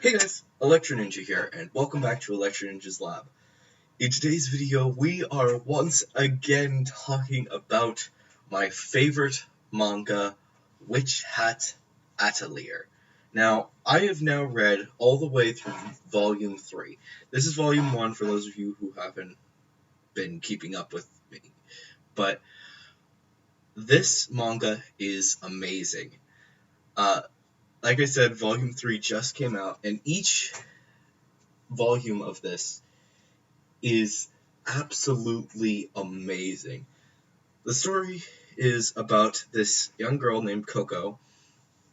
Hey guys, Electro Ninja here, and welcome back to Electro Ninja's Lab. In today's video, we are once again talking about my favorite manga, Hat Atelier. Now, I have now read all the way through Volume 3. This is Volume 1 for those of you who haven't been keeping up with me. But this manga is amazing. Like I said, Volume 3 just came out, and each volume of this is absolutely amazing. The story is about this young girl named Coco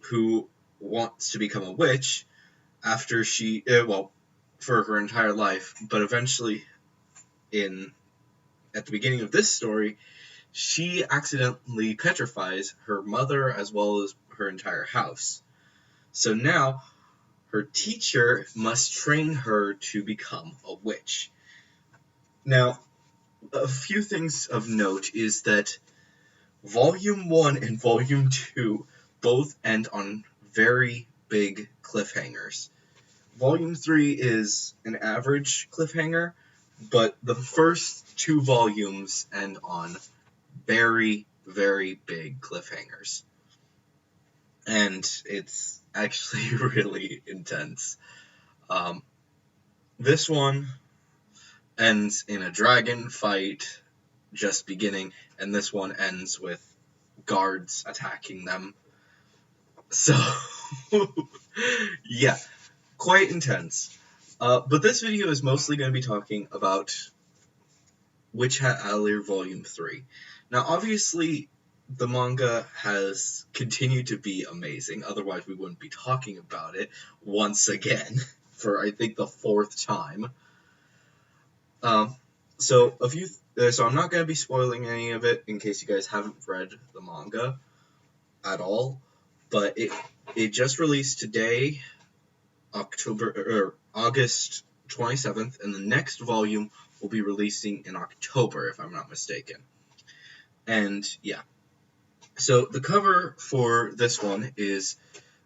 who wants to become a witch after for her entire life, but eventually at the beginning of this story, she accidentally petrifies her mother as well as her entire house. So now her teacher must train her to become a witch. Now, a few things of note is that Volume 1 and Volume 2 both end on very big cliffhangers. Volume 3 is an average cliffhanger, but the first two volumes end on very, very big cliffhangers. And it's actually really intense. This one ends in a dragon fight just beginning, and this one ends with guards attacking them. So, yeah, quite intense. But this video is mostly going to be talking about Hat Atelier Volume 3. Now, obviously, the manga has continued to be amazing, otherwise we wouldn't be talking about it once again for, I think, the fourth time. So I'm not going to be spoiling any of it in case you guys haven't read the manga at all, but it just released today, August 27th, and the next volume will be releasing in October, if I'm not mistaken. And yeah, so the cover for this one is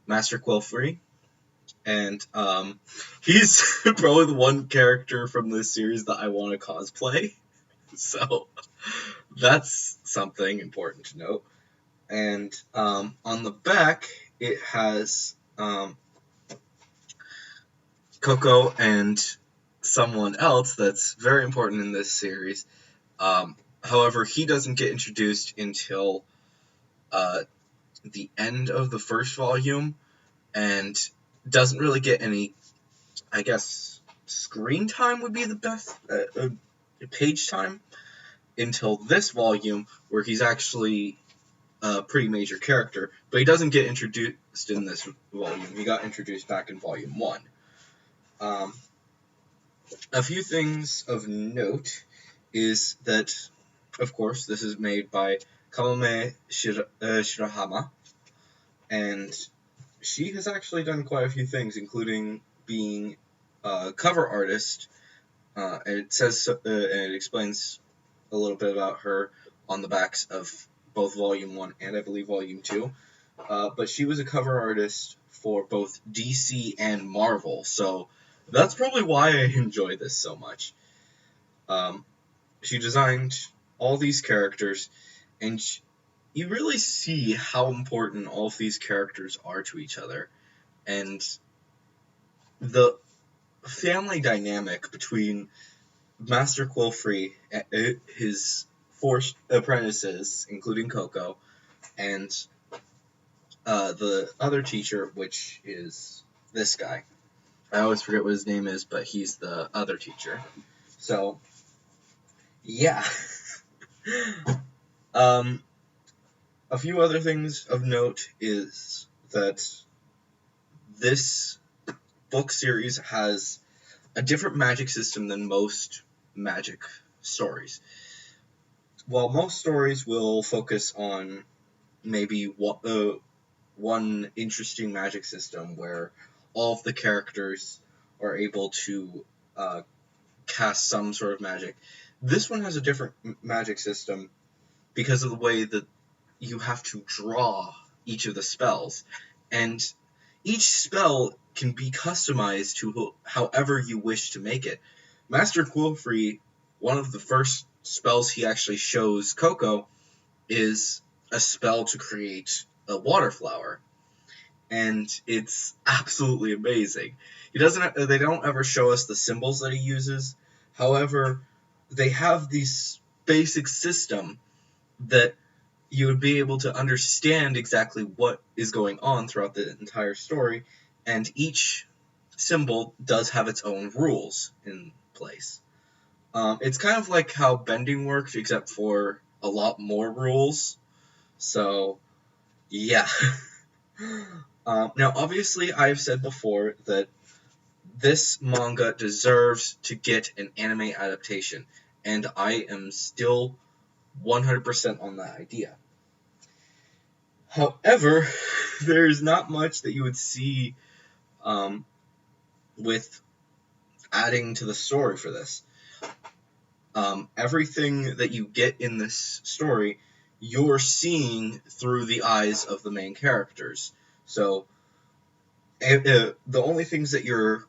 Master Quelfrey, and he's probably the one character from this series that I want to cosplay. So that's something important to note. And on the back, it has Coco and someone else that's very important in this series. However, he doesn't get introduced until the end of the first volume and doesn't really get any, I guess, screen time would be the best, page time, until this volume, where he's actually a pretty major character, but he doesn't get introduced in this volume. He got introduced back in Volume 1. A few things of note is that, of course, this is made by Kamome Shirahama, and she has actually done quite a few things, including being a cover artist, and it explains a little bit about her on the backs of both Volume 1 and I believe Volume 2, but she was a cover artist for both DC and Marvel, so that's probably why I enjoy this so much. She designed all these characters, and you really see how important all of these characters are to each other, and the family dynamic between Master Quelfrey, his four apprentices, including Coco, and the other teacher, which is this guy. I always forget what his name is, but he's the other teacher. So, yeah. A few other things of note is that this book series has a different magic system than most magic stories. While most stories will focus on maybe one interesting magic system where all of the characters are able to cast some sort of magic, this one has a different magic system because of the way that you have to draw each of the spells. And each spell can be customized to however you wish to make it. Master Quillfree, one of the first spells he actually shows Coco is a spell to create a water flower, and it's absolutely amazing. They don't ever show us the symbols that he uses. However, they have this basic system that you would be able to understand exactly what is going on throughout the entire story, and each symbol does have its own rules in place. It's kind of like how bending works, except for a lot more rules. So, yeah. Now, obviously, I've said before that this manga deserves to get an anime adaptation, and I am still 100% on that idea. However, there's not much that you would see with adding to the story for this. Everything that you get in this story, you're seeing through the eyes of the main characters. So, the only things that you're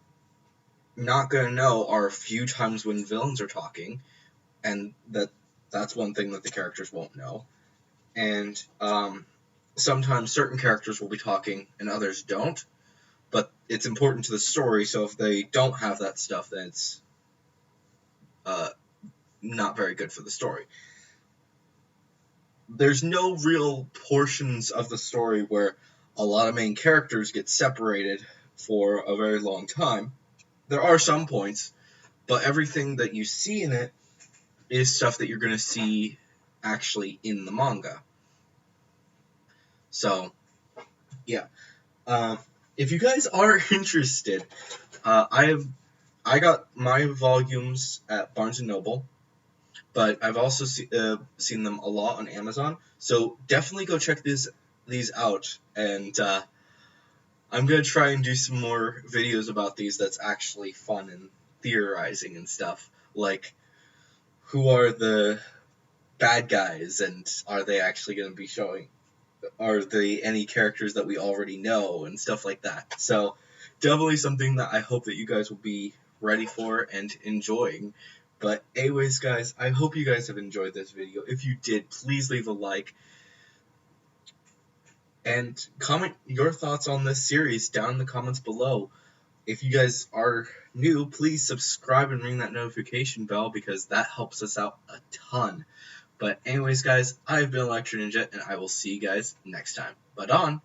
not going to know are a few times when villains are talking, and that's one thing that the characters won't know. And sometimes certain characters will be talking and others don't, but it's important to the story, so if they don't have that stuff, then it's not very good for the story. There's no real portions of the story where a lot of main characters get separated for a very long time. There are some points, but everything that you see in it is stuff that you're going to see actually in the manga. So, yeah. If you guys are interested, I got my volumes at Barnes & Noble, but I've also seen them a lot on Amazon. So definitely go check these out, and I'm going to try and do some more videos about these that's actually fun and theorizing and stuff, like who are the bad guys, and are they actually going to be showing, are they any characters that we already know, and stuff like that. So definitely something that I hope that you guys will be ready for and enjoying. But anyways, guys, I hope you guys have enjoyed this video. If you did, please leave a like and comment your thoughts on this series down in the comments below. If you guys are new, please subscribe and ring that notification bell, because that helps us out a ton. But anyways, guys, I've been Electro Ninja, and I will see you guys next time. But on!